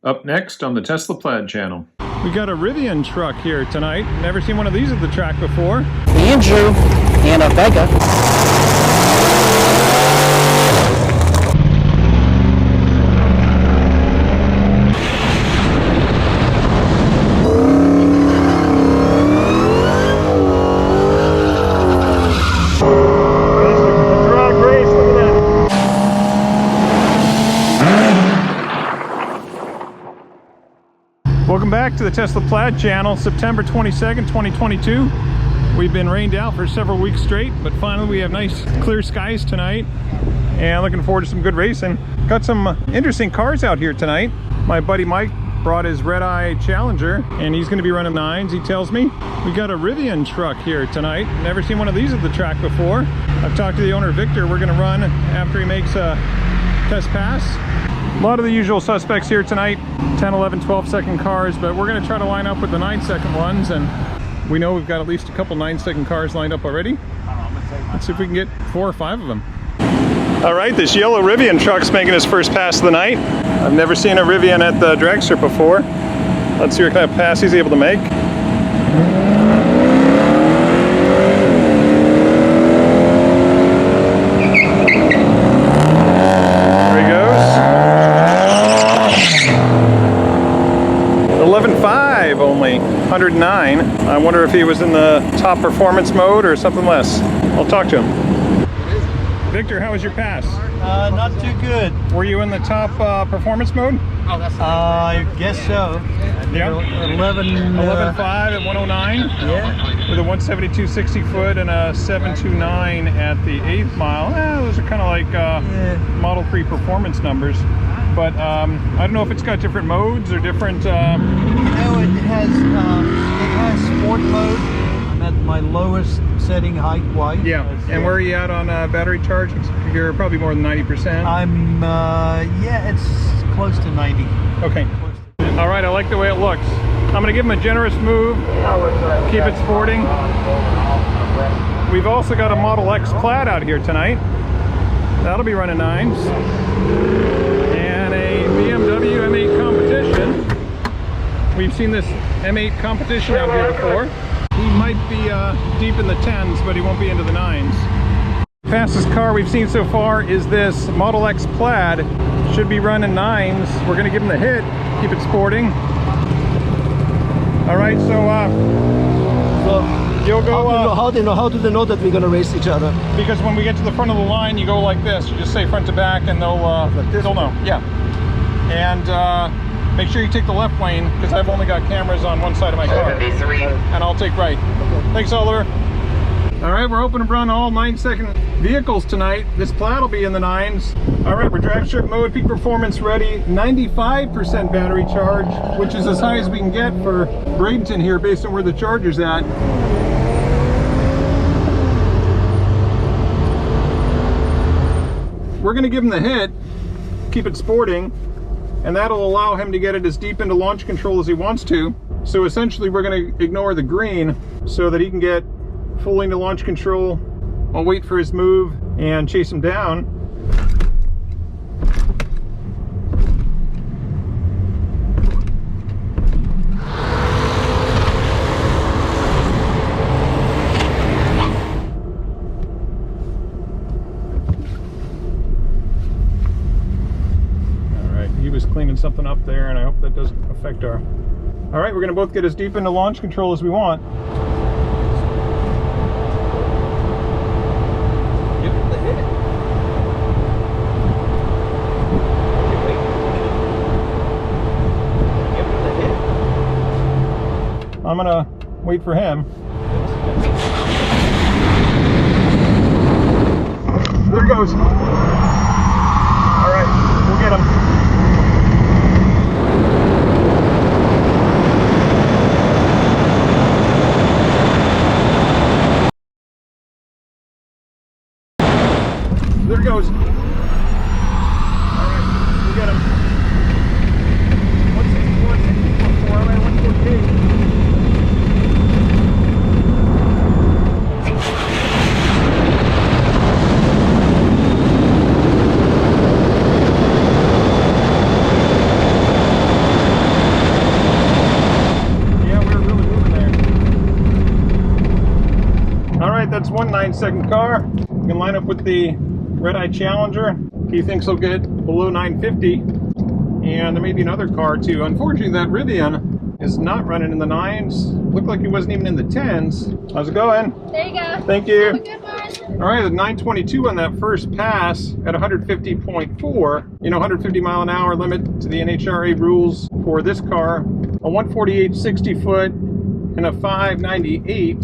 Up next on the Tesla Plaid channel. We got a Rivian truck here tonight. Never seen one of these at the track before. Andrew and a Vega. Welcome back to the Tesla Plaid channel, September 22nd, 2022. We've been rained out for several weeks straight, but finally we have nice clear skies tonight and looking forward to some good racing. Got some interesting cars out here tonight. My buddy Mike brought his Redeye Challenger and he's going to be running 9s, he tells me. We got a Rivian truck here tonight. Never seen one of these at the track before. I've talked to the owner, Victor. We're going to run after he makes a test pass. A lot of the usual suspects here tonight, 10, 11, 12-second cars, but we're going to try to line up with the 9-second ones, and we know we've got at least a couple 9-second cars lined up already. Let's see if we can get 4 or 5 of them. All right, this yellow Rivian truck's making his first pass of the night. I've never seen a Rivian at the drag strip before. Let's see what kind of pass he's able to make. Only 109. I wonder if he was in the top performance mode or something less. I'll talk to him. Victor, how was your pass? Not too good. Were you in the top performance mode? I guess so. Yeah. 11.5 at 109. Yeah. With a 172.60 foot and a 729 at the 8th mile. Those are kind of like Model 3 performance numbers. But I don't know if it's got different modes or different. No, it has sport mode. I'm at my lowest setting height wide. Yeah. And where are you at on battery charge? You're probably more than 90%. I'm yeah, it's close to 90. Okay. All right, I like the way it looks. I'm going to give him a generous move. Keep it sporting. We've also got a Model X Plaid out here tonight. That'll be running 9s. And a BMW M8 competition. We've seen this M8 competition out here before. He might be deep in the 10s, but he won't be into the 9s. Fastest car we've seen so far is this Model X Plaid. Should be running 9s. We're going to give him the hit. Keep it sporting. All right, so you'll go. How do they know that we're going to race each other? Because when we get to the front of the line, you go like this. You just say front to back, and they'll know. Yeah. And make sure you take the left lane because I've only got cameras on one side of my car. And I'll take right. Thanks, Oliver. All right, we're hoping to run all 9-second vehicles tonight. This Plaid will be in the 9s. All right, we're drag strip mode, peak performance ready, 95% battery charge, which is as high as we can get for Bradenton here based on where the charger's at. We're gonna give him the hit, keep it sporting, and that'll allow him to get it as deep into launch control as he wants to. So essentially we're gonna ignore the green so that he can get fully into launch control. I'll wait for his move and chase him down. All right, he was cleaning something up there, and I hope that doesn't affect our... All right, we're gonna both get as deep into launch control as we want. I'm gonna wait for him. There he goes. All right, we'll get him. There he goes. All right, we'll get him. 164, 164, I'm at 148. one 9-second car. You can line up with the Redeye Challenger. He thinks he'll get below 950. And there may be another car too. Unfortunately, that Rivian is not running in the 9s. Looked like he wasn't even in the 10s. How's it going? There you go. Thank you. Have a good one. All right, the 922 on that first pass at 150.4. You know, 150 mile an hour limit to the NHRA rules for this car. A 148 60 foot and a 598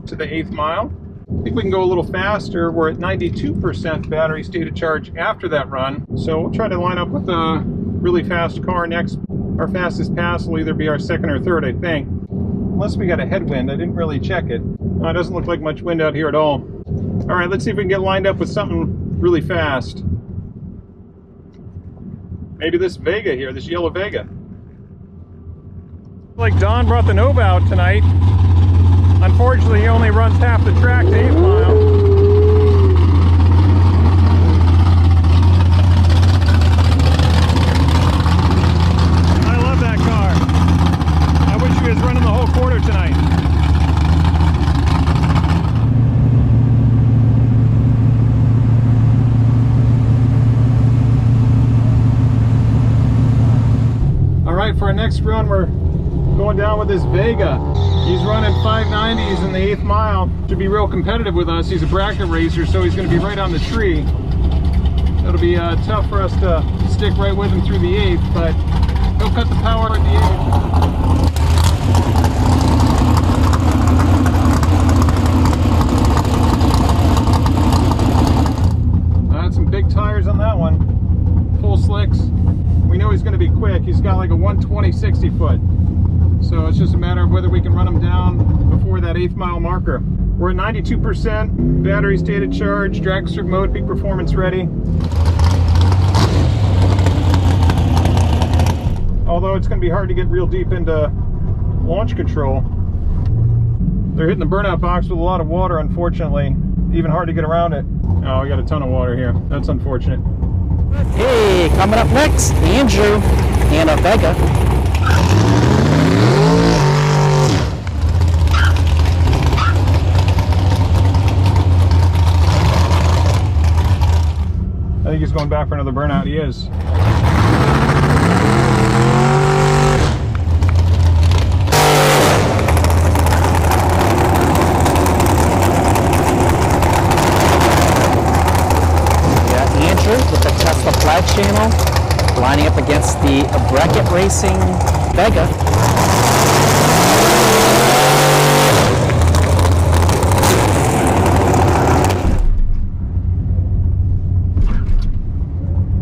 to the 8th mile. I think we can go a little faster. We're at 92% battery state of charge after that run. So we'll try to line up with a really fast car next. Our fastest pass will either be our second or third, I think. Unless we got a headwind. I didn't really check it. It doesn't look like much wind out here at all. All right, let's see if we can get lined up with something really fast. Maybe this Vega here, this yellow Vega. Like Don brought the Nova out tonight. Unfortunately, he only runs half the track to 8 mile. I love that car. I wish he was running the whole quarter tonight. All right, for our next run, we're going down with this Vega. He's running 590s in the 8th mile. Should be real competitive with us. He's a bracket racer, so he's going to be right on the tree. It'll be tough for us to stick right with him through the 8th, but he'll cut the power at the 8th. That's some big tires on that one. Full slicks. We know he's going to be quick. He's got like a 120 60 foot. So it's just a matter of whether we can run him down before that 8th mile marker. We're at 92%, battery state of charge, drag strip mode, peak performance ready. Although it's going to be hard to get real deep into launch control. They're hitting the burnout box with a lot of water, unfortunately. Even hard to get around it. Oh, we got a ton of water here. That's unfortunate. Hey, coming up next, Andrew and a Vega. I think he's going back for another burnout. He is. With the Tesla Plaid channel, lining up against the bracket racing Vega.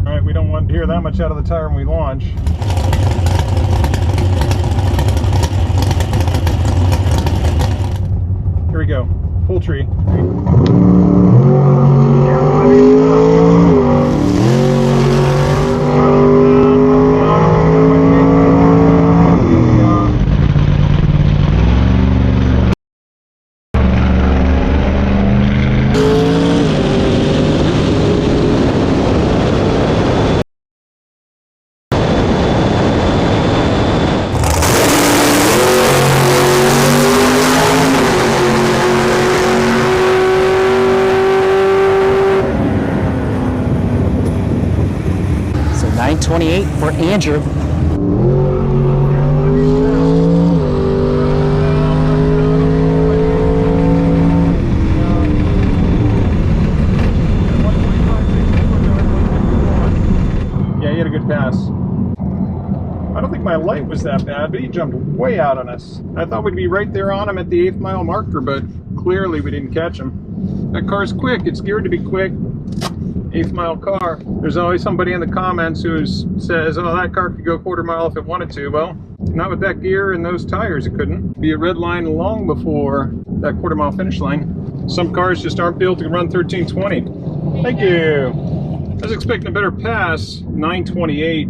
All right, we don't want to hear that much out of the tire when we launch. Here we go, full tree. So 928 for Andrew. Yeah, he had a good pass. I don't think my light was that bad, but he jumped way out on us. I thought we'd be right there on him at the 8th mile marker, but clearly we didn't catch him. That car's quick. It's geared to be quick. 8th mile car. There's always somebody in the comments who says, oh, that car could go quarter mile if it wanted to. Well, not with that gear and those tires, it couldn't. Be a red line long before that quarter mile finish line. Some cars just aren't built to run 1320. Thank you. I was expecting a better pass. 928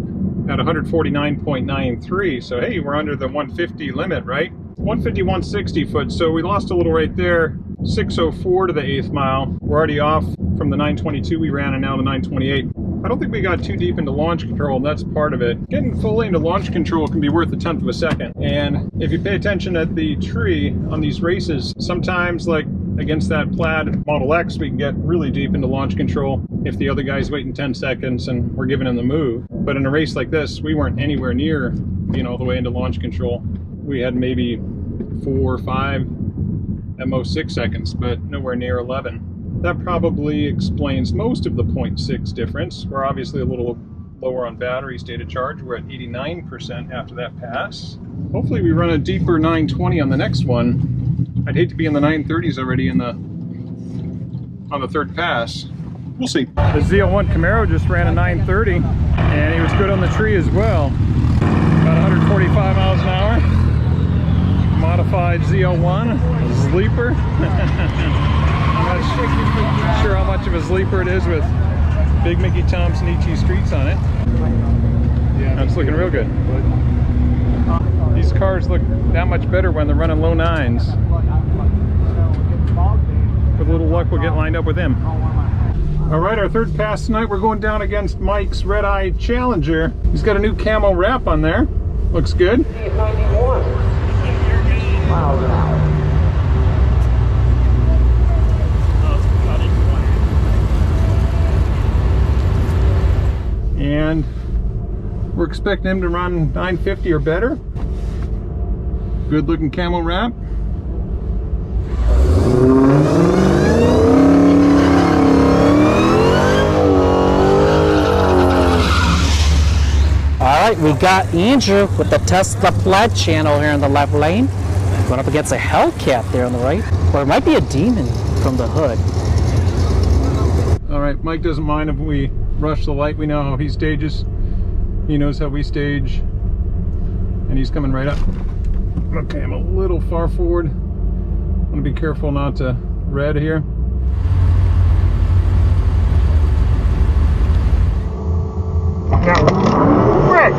at 149.93. So hey, we're under the 150 limit, right? 150, 160 foot. So we lost a little right there. 604 to the 8th mile. We're already off from the 922 we ran and now the 928. I don't think we got too deep into launch control, and that's part of it. Getting fully into launch control can be worth a tenth of a second. And if you pay attention at the tree on these races, sometimes like against that Plaid Model X, we can get really deep into launch control if the other guy's waiting 10 seconds and we're giving him the move. But in a race like this, we weren't anywhere near being all the way into launch control. We had maybe 4 or 5, at most 6 seconds, but nowhere near 11. That probably explains most of the 0.6 difference. We're obviously a little lower on battery state of charge. We're at 89% after that pass. Hopefully we run a deeper 920 on the next one. I'd hate to be in the 930s already on the third pass. We'll see. The ZL1 Camaro just ran a 930 and he was good on the tree as well. About 145 miles an hour. Modified ZL1, a sleeper. I'm not sure how much of a sleeper it is with Big Mickey Thompson ET Streets on it. That's looking real good. These cars look that much better when they're running low 9s. With a little luck, we'll get lined up with him. All right, our third pass tonight, we're going down against Mike's Redeye Challenger. He's got a new Camo Wrap on there. Looks good. And we're expecting him to run 950 or better. Good looking Camo Wrap. All right, we got Andrew with the Tesla Plaid channel here in the left lane. Going up against a Hellcat there on the right. Or it might be a Demon from the hood. All right, Mike doesn't mind if we rush the light. We know how he stages. He knows how we stage. And he's coming right up. Okay, I'm a little far forward. I want to be careful not to red here. Now, red!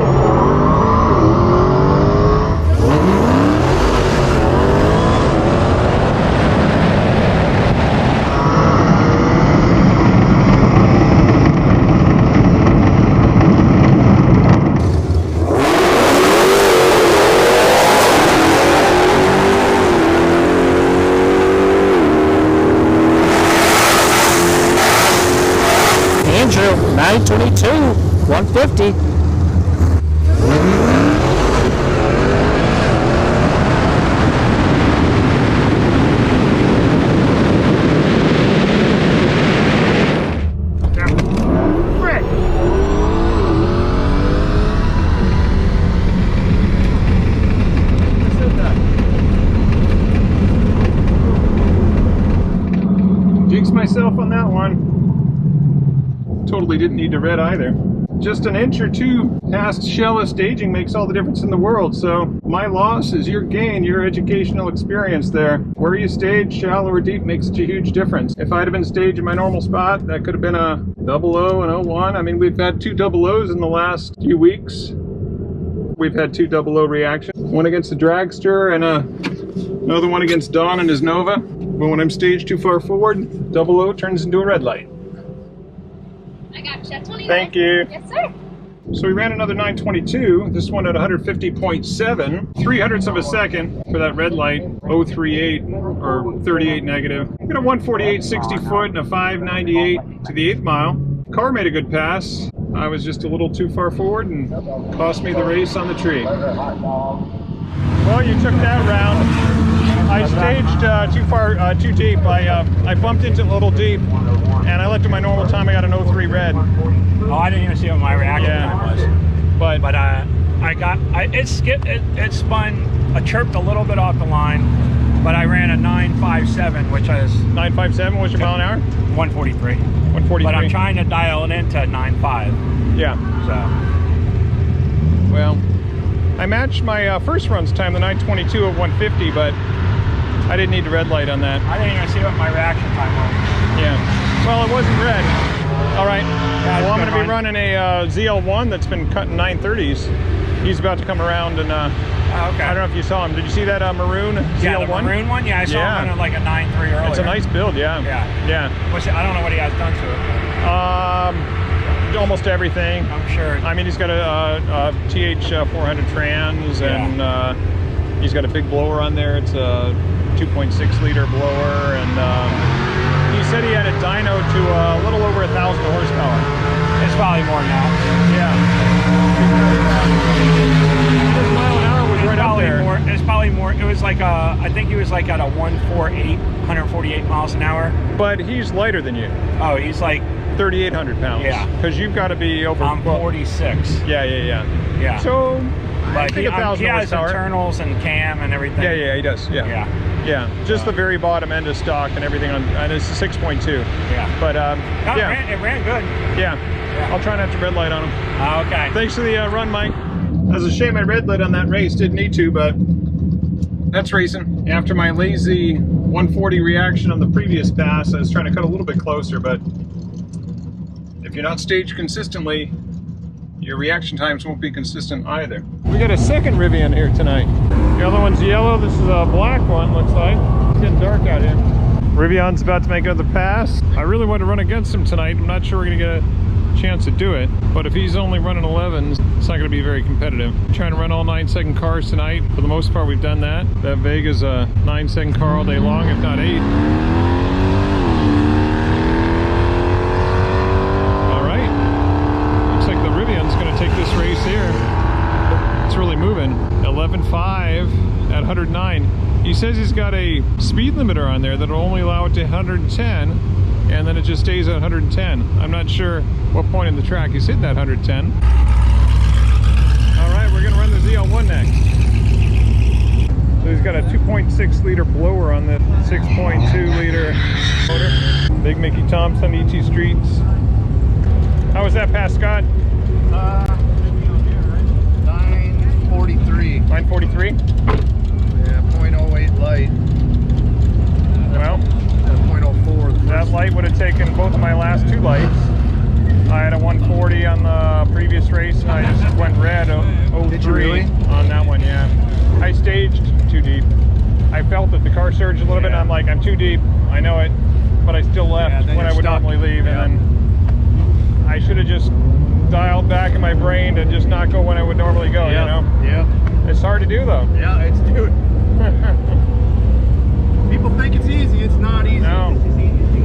Andrew, 922, 150. Jinxed myself on that one. Totally didn't need to red either. Just an inch or two past shallow staging makes all the difference in the world. So my loss is your gain, your educational experience there. Where you stage, shallow or deep, makes such a huge difference. If I'd have been staged in my normal spot, that could have been a 00 and 01. I mean, we've had 2 00s in the last few weeks. We've had 2 00 reactions. One against the Dragster and another one against Don and his Nova. But when I'm staged too far forward, 00 turns into a red light. I got you. 29. Thank you. Yes, sir. So we ran another 922, this one at 150.7, 300ths of a second for that red light, 038 or 38 negative. We got a 148 60 foot and a 598 to the 8th mile. Car made a good pass. I was just a little too far forward and cost me the race on the tree. Well, you took that round. I staged too deep. I bumped into a little deep, and I left at my normal time. I got an 03 red. Oh, I didn't even see what my reaction time was. But it spun. I chirped a little bit off the line, but I ran a 957, which is 957. What's your mile an hour? 143. 143. But I'm trying to dial it into 9.5. Yeah. So. Well, I matched my first run's time, the 922 at 150, but I didn't need the red light on that. I didn't even see what my reaction time was. Yeah. Well, it wasn't red. All right. Yeah, well, I'm going to be running a ZL1 that's been cutting 930s. He's about to come around and okay. I don't know if you saw him. Did you see that maroon ZL1? Yeah, the maroon one? Yeah, I saw him in like a 9.3 earlier. It's a nice build, yeah. Yeah. I don't know what he has done to it. Almost everything. I'm sure. I mean, he's got a TH 400 trans and He's got a big blower on there. It's a 2.6 liter blower, and he said he had a dyno to a little over 1,000 horsepower. It's probably more than that. Yeah. His mile an hour was right up there. It's probably more. It was like I think he was like at a 148 miles an hour. But he's lighter than you. Oh, he's like 3,800 pounds. Yeah. Because you've got to be over. I'm 46. Yeah. So, I think 1,000 he has horsepower. internals and cam and everything. Yeah, he does. Yeah. Just the very bottom end of stock and everything on, and it's a 6.2. Yeah. But it ran good. Yeah. I'll try not to red light on him. Okay. Thanks for the run, Mike. It was a shame I red lit on that race. Didn't need to, but that's racing. After my lazy 140 reaction on the previous pass, I was trying to cut a little bit closer, but if you're not staged consistently, your reaction times won't be consistent either. We got a second Rivian here tonight. The other one's yellow. This is a black one, looks like. It's getting dark out here. Rivian's about to make another pass. I really want to run against him tonight. I'm not sure we're going to get a chance to do it, but if he's only running 11s, it's not going to be very competitive. Trying to run all 9-second cars tonight. For the most part, we've done that. That Vega's a 9-second car all day long, if not 8. Going to take this race here. It's really moving. 11.5 at 109. He says he's got a speed limiter on there that'll only allow it to 110, and then it just stays at 110. I'm not sure what point in the track he's hit that 110. All right, we're going to run the ZL1 next. So he's got a 2.6 liter blower on the 6.2 liter motor. Big Mickey Thompson, ET Streets. How was that pass, Scott? 943. 943? Yeah, 0.08 light. Well, 0.04. that light would have taken both of my last 2 lights. I had a 140 on the previous race, and I just went red 03 Did you really? On that one, yeah. I staged too deep. I felt that the car surged a little bit, and I'm like, I'm too deep. I know it, but I still left when I would normally leave, and then I should have just dialed back in my brain to just not go when I would normally go, you know? Yeah. It's hard to do, though. Yeah, it's dude. People think it's easy. It's not easy. No.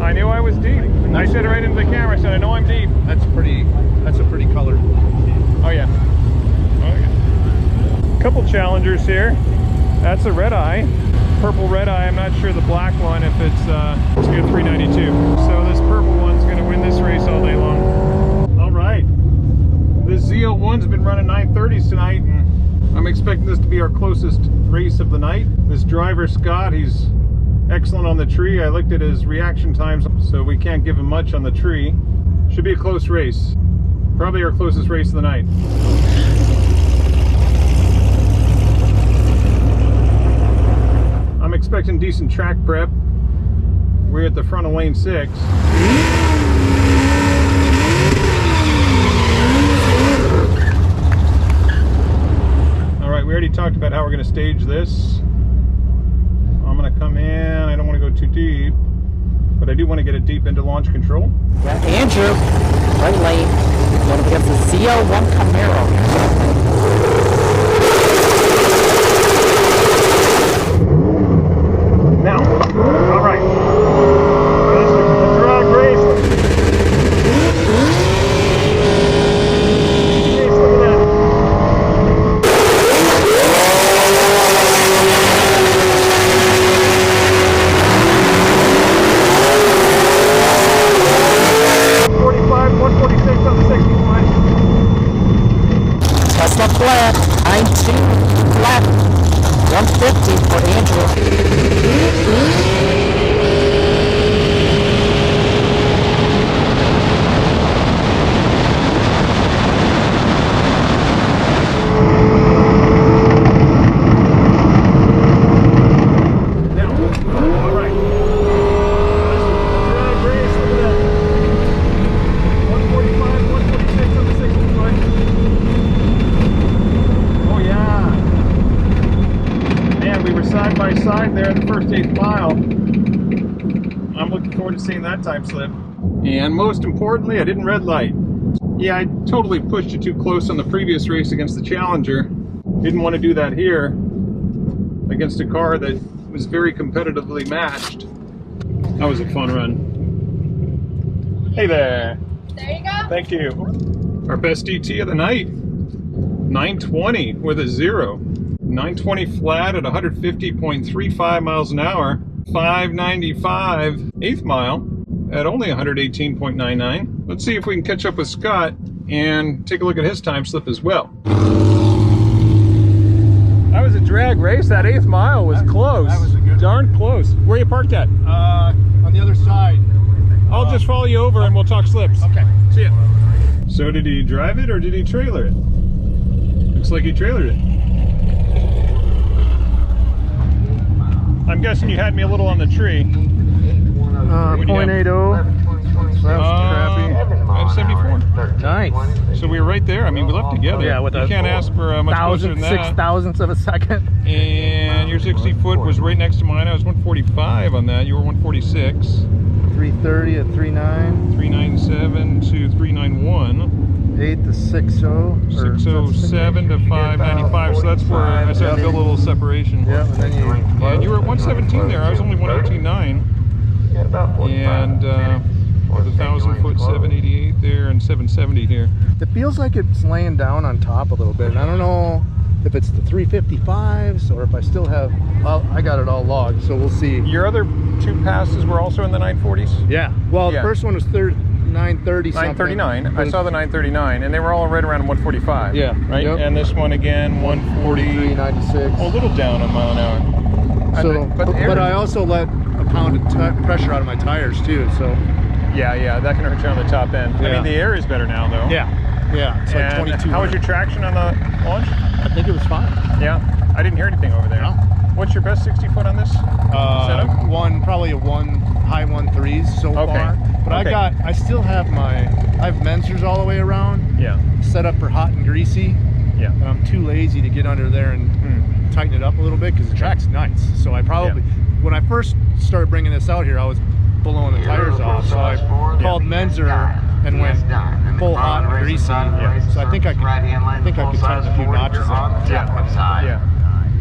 I knew I was deep. I said it right into the camera. I said, I know I'm deep. That's a pretty color. Oh, yeah. Couple challengers here. That's a Redeye. Purple Redeye. I'm not sure the black one if it's a 392. So this purple one's going to win this race all day long. All right. This ZL1's been running 930s tonight, and I'm expecting this to be our closest race of the night. This driver, Scott, he's excellent on the tree. I looked at his reaction times, so we can't give him much on the tree. Should be a close race. Probably our closest race of the night. I'm expecting decent track prep. We're at the front of lane 6. Alright, we already talked about how we're going to stage this. I'm going to come in. I don't want to go too deep, but I do want to get it deep into launch control. Yeah, Andrew, right lane, going up against the ZL1 Camaro. Now, all right. This is a drag race. Jeez, look at that. Tesla Plaid, 92 flat, 150 for Andrew. Seeing that time slip. And most importantly, I didn't red light. Yeah, I totally pushed it too close on the previous race against the Challenger. Didn't want to do that here. against a car that was very competitively matched. That was a fun run. Hey there. There you go. Thank you. Our best DT of the night. 920 with a 0. 920 flat at 150.35 miles an hour. 595 8th mile at only 118.99. Let's see if we can catch up with Scott and take a look at his time slip as well. That was a drag race. That 8th mile was close. That was a good darn close. Where you parked at? On the other side. I'll just follow you over and we'll talk slips. Okay. See ya. So did he drive it or did he trailer it? Looks like he trailered it. I'm guessing you had me a little on the tree. 0.80. That was crappy. 574. Nice. So we were right there. I mean, we left together. Yeah, with you a can't ask for much closer than that. 6,000ths of a second. And your 60 foot was right next to mine. I was 145 on that. You were 146. 330 at 39. 397 to 391. 8 to 60. 607 to 595. So that's where I started to build a little separation. Yeah, and then you. And you were at 117 there. I was only 118.9. And with 1,000 foot 788 there and 770 here. It feels like it's laying down on top a little bit. And I don't know if it's the 355s or if I still have. Well, I got it all logged, so we'll see. Your other two passes were also in the 940s? Yeah. Well, Yeah. The first one was 930 something. 939. I saw the 939, and they were all right around 145. Yeah. Right. Yep. And this one again, 140. 96. A little down a mile an hour. So, but I also let a pound of pressure out of my tires too. So. Yeah, that can hurt you on the top end. I Yeah. mean, the air is better now, though. Yeah. It's like And 22. how was your traction on the launch? I think it was fine. Yeah, I didn't hear anything over there. No. What's your best 60 foot on this setup? Probably a high 1.3s so far. But Okay. I still have I have Mensers all the way around. Yeah. Set up for hot and greasy. Yeah. And I'm too lazy to get under there and tighten it up a little bit because the track's nice. So I probably, when I first started bringing this out here, I was blowing the tires off. So I called Menzer and went full hot and greasy. Yeah. So I think I could tighten a few notches up. Yeah.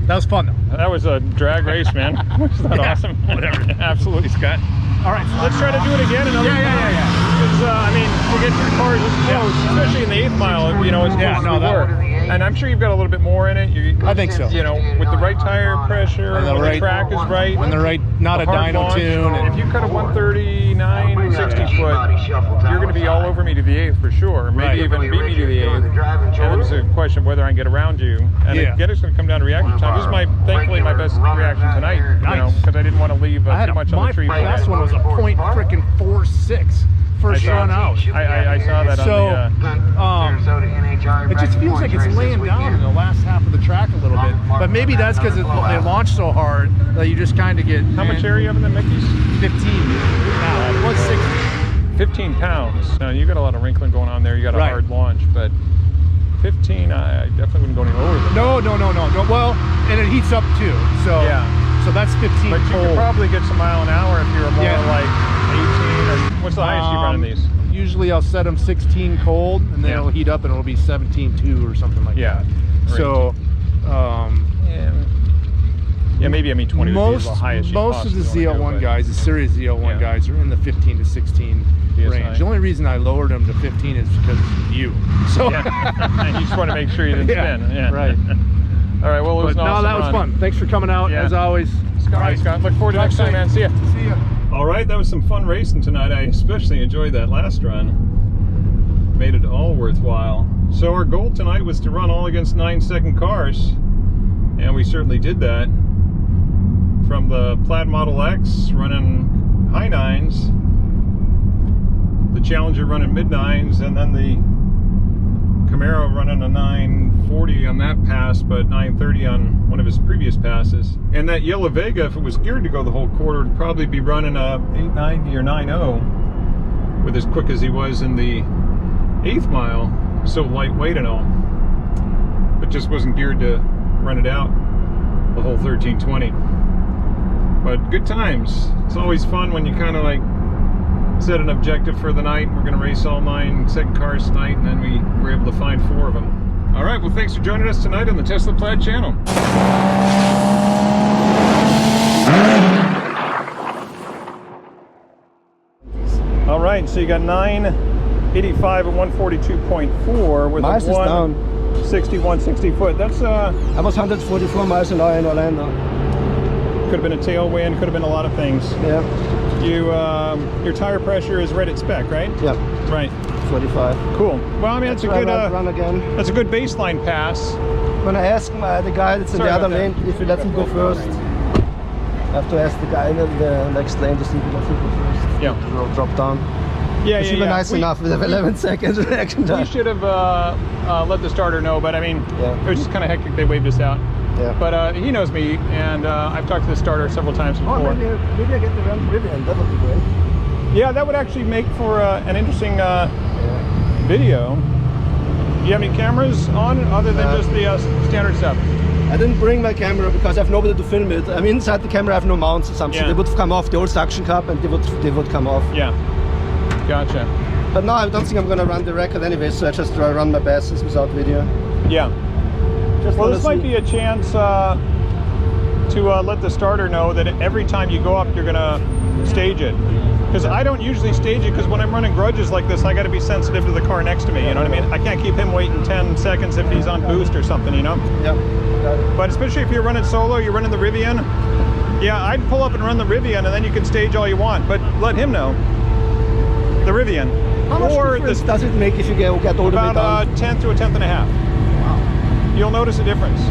That was fun though. That was a drag race, man. Wasn't that awesome? Whatever. Absolutely, Scott. All right. Let's try to do it again another time. Because, I mean, to get your cars this close, especially in the 8th mile, as close as we were. And I'm sure you've got a little bit more in it. I think so. With the right tire pressure, And the when right- the track is right. And the right, not a hard dyno launch. tune. And if you cut a 139, 60 foot, you're going to be all over me to the 8th for sure. Maybe even beat me to the 8th. And it's a question of whether I can get around you. And again, it's going to come down to reaction time. This is thankfully my best reaction tonight. Because I didn't want to leave too much on the tree. My last one was a .46 first run out. I saw that on it just feels like it's laying down in the last half of the track a little bit. But maybe that's because they launch so hard that you just kind of get. How much area you have in the Mickey's? 15. Now, it was 60. 15 pounds. Now, you got a lot of wrinkling going on there. You got a hard launch, but 15, I definitely wouldn't go any lower than No. Well, and it heats up too. So so that's 15. But you could probably get some mile an hour if you're more like 18 or what's the highest you run in these? Usually I'll set them 16 cold and then it'll heat up and it'll be 17.2 or something like that. Right. So maybe 20 would be the highest. Most of the ZL1 guys, the series ZL1 guys, are in the 15 to 16 range. The only reason I lowered them to 15 is because of you. So you just want to make sure you didn't spin. Yeah. Right. All right. Well, it was an awesome that was fun. Thanks for coming out as always. All right, Scott. Look forward to next time, man. See ya. See ya. All right, that was some fun racing tonight. I especially enjoyed that last run. Made it all worthwhile. So our goal tonight was to run all against 9-second cars, and we certainly did that. From the Plaid Model X running high 9s, the Challenger running mid 9s, and then the Camaro running a 940 on that pass, but 930 on one of his previous passes. And that yellow Vega, if it was geared to go the whole quarter, would probably be running a 890 or 90 with as quick as he was in the 8th mile, so lightweight and all. But just wasn't geared to run it out the whole 1320. But good times. It's always fun when you kind of like set an objective for the night. We're going to race all 9-second cars tonight, and then we were able to find 4 of them. All right, well, thanks for joining us tonight on the Tesla Plaid channel. All right, so you got 985 and 142.4 with Miles a is down. 160 foot. That's I was 144 miles an hour in Orlando. could have been a tailwind, could have been a lot of things. Yeah. You your tire pressure is right at spec, right? Yeah. Right. 45. Cool. Well, I mean, that's a good run again. that's a good baseline pass. When I ask the guy that's in Sorry the other about lane if he lets me go first, I have to ask the guy in the next lane to see if he lets me go first. Yeah. The road drop down. Yeah, She yeah, was yeah. nice enough with 11 seconds reaction We time. should have let the starter know, but I mean, Yeah. it was just kind of hectic. They waved us out. Yeah. But he knows me, and I've talked to the starter several times before. Oh, maybe I get to run Rivian. That would be great. Yeah, that would actually make for an interesting video. Do you have any cameras on other than just the standard stuff? I didn't bring my camera because I have nobody to film it. I'm inside the camera. I have no mounts or something. Yeah. They would come off the old suction cup, and they would come off. Yeah. Gotcha. But no, I don't think I'm gonna run the record anyway. So I just run my best without video. Yeah. Just Well, wanna this might see- be a chance to let the starter know that every time you go up, you're gonna stage it. Because I don't usually stage it, because when I'm running grudges like this, I got to be sensitive to the car next to me. You know what I mean? I can't keep him waiting 10 seconds if he's on boost or something. You know. Yeah. But especially if you're running solo, you're running the Rivian. Yeah, I'd pull up and run the Rivian, and then you can stage all you want. But let him know. The Rivian. How much or difference the, does it make if you get all the way about down? a tenth to a tenth and a half. Wow. You'll notice a difference.